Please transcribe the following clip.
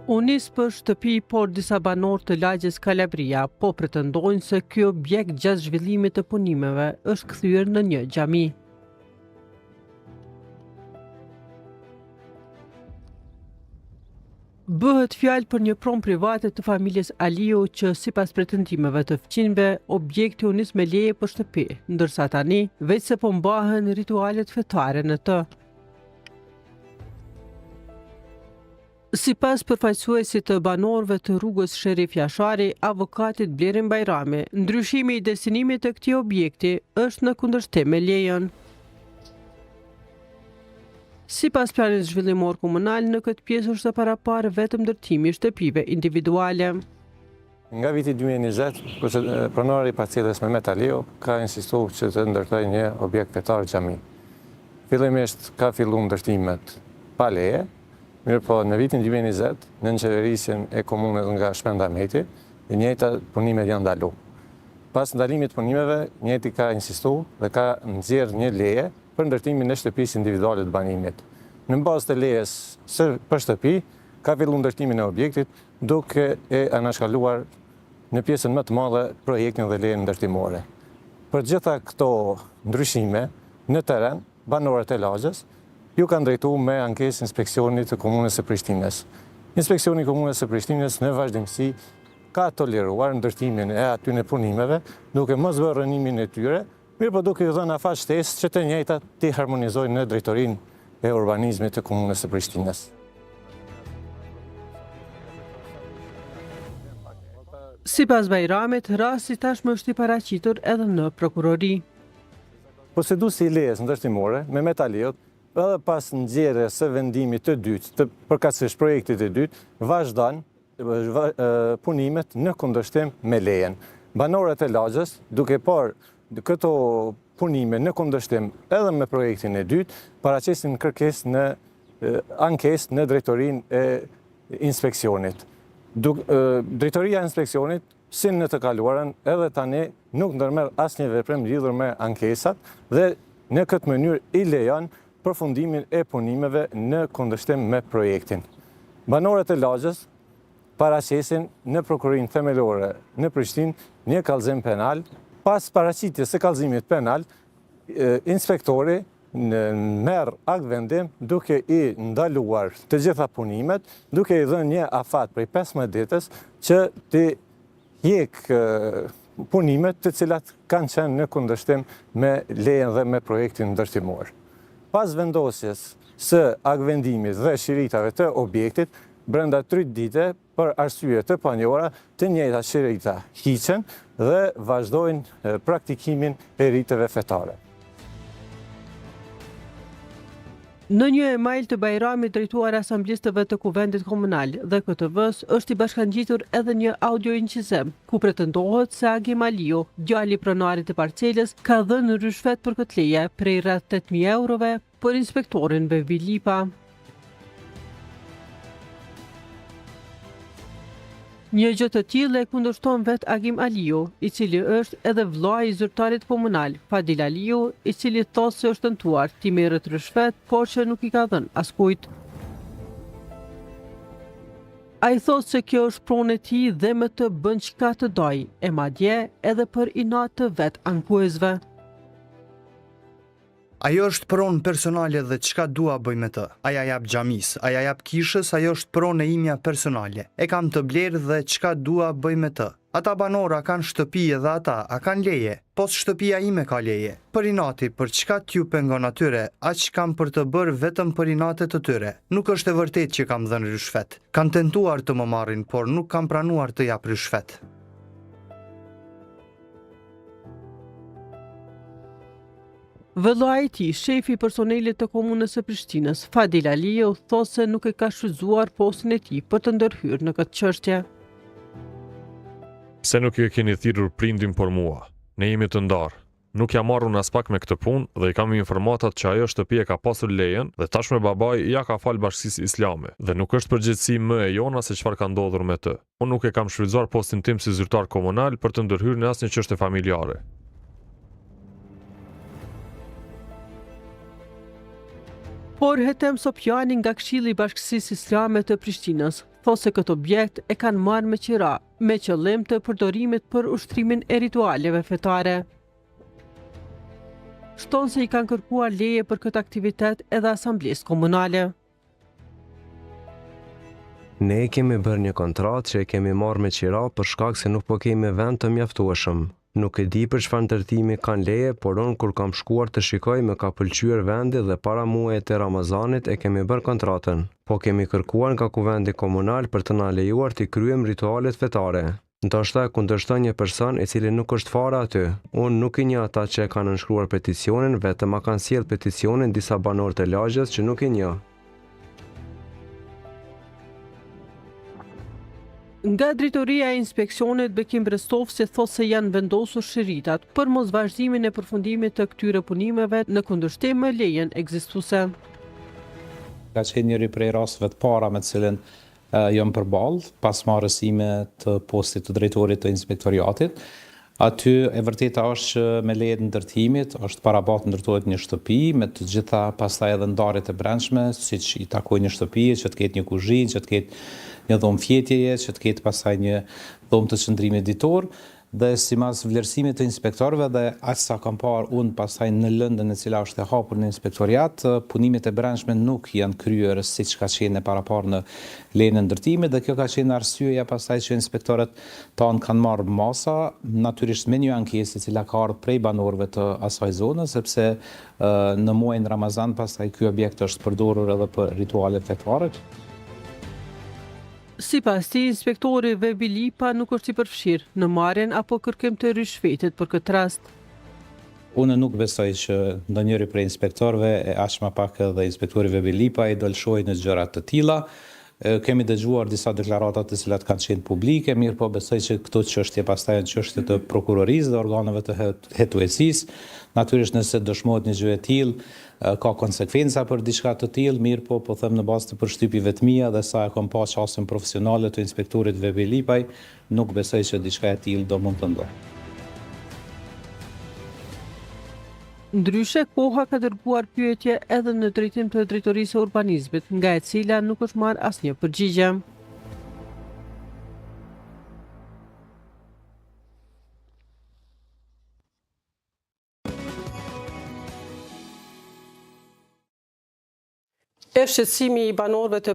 U nis për shtëpi, por disa banorë të lagjes Kalabria po pretendojnë se ky objekt gjatë zhvillimit të punimeve është kthyer në një xhami. Bëhet fjalë për një pronë private të familjes Aliu që sipas pretendimeve të fqinjve, objekti u nis me leje për shtëpi, ndërsa tani veç se po mbahen ritualet fetare në të. Sipas përfaqësuesit të banorëve të rrugës Sherif Jashari, avokatit Blerin Bajrami, ndryshimi i destinimit të këtij objekti është në kundërshtim me lejen. Sipas planit zhvillimor komunal, në këtë pjesë është paraparë vetëm ndërtimi i shtëpive individuale. Nga viti 2020, pronari i parcelës Mehmet Aliu ka insistuar që të ndërtojë një objekt fetar xhami. Fillimisht ka filluar ndërtimet pa leje, mirëpo në vitin 2020, në qeverisjen e komunës nga Shpenda Mehmeti, e njëjta punimet janë ndaluar. Pas ndalimit të punimeve, njëjti ka insistuar dhe ka nxjerrë një leje për ndërtimin e shtëpisë individuale të banimit. Në bazë të lejes për shtëpi, ka filluar ndërtimin e objektit, duke e anashkaluar në pjesën më të madhe projektin dhe lejen ndërtimore. Për gjitha këto ndryshime në teren, banorët e lagjes ju kanë drejtuar me ankesë inspeksionit të komunës së Prishtinës. Inspeksioni i komunës së Prishtinës në vazhdimsi ka toleruar ndërtimin e atyre punimeve, duke mos bërë rënimin e tyre, mirë po duke i dhënë afat shtesë që të njëjtat të harmonizojnë në drejtorinë e urbanizmit të komunës së Prishtinës. Sipas Bajramit, rasti tashmë është i paraqitur edhe në prokurori. Posëduesi i lejes ndërtimore, Mehmet Aliu, edhe pas nxjerrjes së vendimit të dytë të përkatësisht projektit të dytë, vazhdon punimet në kundërshtim me lejen. Banorët e lagjes, duke parë këto punime në kundërshtim edhe me projektin e dytë, paraqesin kërkesë në ankesë në drejtorinë e inspeksionit. Drejtoria e inspeksionit, si në të kaluarën, edhe tani nuk ndërmerr asnjë veprim lidhur me ankesat dhe në këtë mënyrë i lejon përfundimin e punimeve në kundërshtim me projektin. Banorët e lagjes paraqesin në prokurorinë themelore në Prishtinë një kallëzim penal. Pas paraqitjes së kallëzimit penal, inspektori merr akt vendim duke i ndaluar të gjitha punimet, duke i dhënë një afat prej 15 ditës që të hjek punimet të cilat kanë qenë në kundërshtim me lejen dhe me projektin ndërtimor. Pas vendosjes së akt vendimit dhe shiritave të objektit, brenda 3 dite, për arsye të panjohura, të njëjta shirita hiqen dhe vazhdojnë praktikimin e riteve fetare. Në një email të Bajramit drejtuar asamblistëve të Kuvendit Komunal dhe KTV-s është i bashkangjitur edhe një audio incizim, ku pretendohet se Agim Aliu, djali i pronarit të parcelës, ka dhënë rishfet për këtë leje prej rreth 8.000 eurove për inspektorin Bevi Lipa. Një gjë të tillë e kundërshton vet Agim Aliu, i cili është edhe vllai i zyrtarit komunal, Fadil Aliu, i cili thotë se është tentuar t'i merret rishfet, por që nuk i ka dhënë askujt. Ai thotë se kjo është pronë e tij dhe me të bën çka të doj, e madje edhe për inat të vet ankuesve. Ajo është pronë personale dhe çka dua bëj me të. Aja jap xhamis, aja jap kishës, ajo është pronë e imja personale. E kam të blerë dhe çka dua bëj me të. Ata banora kanë shtëpi edhe ata, a kanë leje, pos shtëpia ime ka leje. Për inati, për çka t'ju pengon atyre, aq kam për të bërë vetëm për inatet të tyre. Nuk është e vërtet që kam dhënë rishfet. Kanë tentuar të më marrin, por nuk kam pranuar të jap rishfet. Vëllai i tij, shefi i personelit të komunës së Prishtinës, Fadil Aliu, thotë se nuk e ka shfrytzuar postin e tij për të ndërhyrë në këtë çështje. Se nuk ju keni thirrur prindin por mua. Ne jemi të ndarë. Nuk jam marrur as pak me këtë punë dhe i kam informatat që ajo shtëpi e ka pasur lejen dhe tashmë babai ja ka fal Bashkisë Islame dhe nuk është përgjegjësi më e jona se çfarë ka ndodhur me të. Unë nuk e kam shfrytzuar postin tim si zyrtar komunal për të ndërhyrë në asnjë çështje familjare. Por Hetem Sopjani nga Këshilli i Bashkisë Islame të Prishtinës thosë se këtë objekt e kanë marrë me qira, me qëllim të përdorimit për ushtrimin e ritualeve fetare. Shton se i kanë kërkuar leje për këtë aktivitet edhe asamblesë komunale. Ne kemi bërë një kontratë që e kemi marrë me qira për shkak se nuk po kemi vend të mjaftueshëm. Nuk e di për çfarë ndërtimi kanë leje, por unë kur kam shkuar të shikoj më ka pëlqyer vendi dhe para muajit të Ramazanit e kemi bërë kontratën. Po kemi kërkuar nga kuvendi komunal për të na lejuar të kryejmë ritualet fetare. Ndoshta e kundërshton një person i cili nuk është fare aty. Unë nuk i njeh ata që e kanë nënshkruar peticionin, vetëm ma kanë sjell peticionin disa banorë të lagjës që nuk i njeh. Nga drejtoria e inspeksionit Bekim Brestovci thotë se janë vendosur shiritat për mos vazhdimin e përfundimit të këtyre punimeve në kundërshtim me lejen ekzistuese. Ka qenë njëri prej rasteve të para me të cilën jam përballë pas marrësime të postit të drejtorit të inspektoriatit. Aty e vërteta është që me lejen e ndërtimit është parabat ndërtohet një shtëpi me të gjitha pastaj edhe ndarjet e brendshme, siç i takojnë një shtëpi, që të ketë një kuzhinë, që të ketë një dhomë fjetjeje, që të ketë pastaj një dhomë të qëndrimit ditor, dhe sipas vlerësimit të inspektorëve dhe aq sa kam parë unë pastaj në lëndën e cila është e hapur në inspektoriat, punimet e brendshme nuk janë kryer siç ka qenë paraparë në lejen e ndërtimit, dhe kjo ka qenë arsyeja pastaj që inspektorët tanë kanë marrë masa, natyrisht me një ankesë e cila ka ardhur prej banorëve të asaj zone, sepse në muajin Ramazan pastaj ky objekt është përdorur edhe për rituale fetare. Sipas tij, inspektori Vebi Lipa nuk është i përfshirë në marrjen apo kërkim të rishfetit për këtë rast. Unë nuk besoj që ndonjëri prej inspektorëve, e aq më pak edhe inspektori Vebi Lipa i dolshoi në gjëra të tilla. Kemi dëgjuar disa deklarata të cilat kanë qenë publike, mirë po besoj që këto çështje pastaj janë çështje të prokurorisë dhe organeve të hetuesisë. Natyrisht nëse dëshmohet një gjë e tillë, ka konsekvenca për diçka të tillë, mirë po them në bazë të përshtypjeve të mia dhe sa e kam pa qasjen profesionale të inspektorit Vebi Lipaj, nuk besoj që diçka e tillë do mund të ndodhë. Ndryshe, koha ka dërguar pyetje edhe në drejtim të drejtorisë së urbanizmit, nga e cila nuk është marrë asnjë përgjigje. E shqetësimi i banorëve të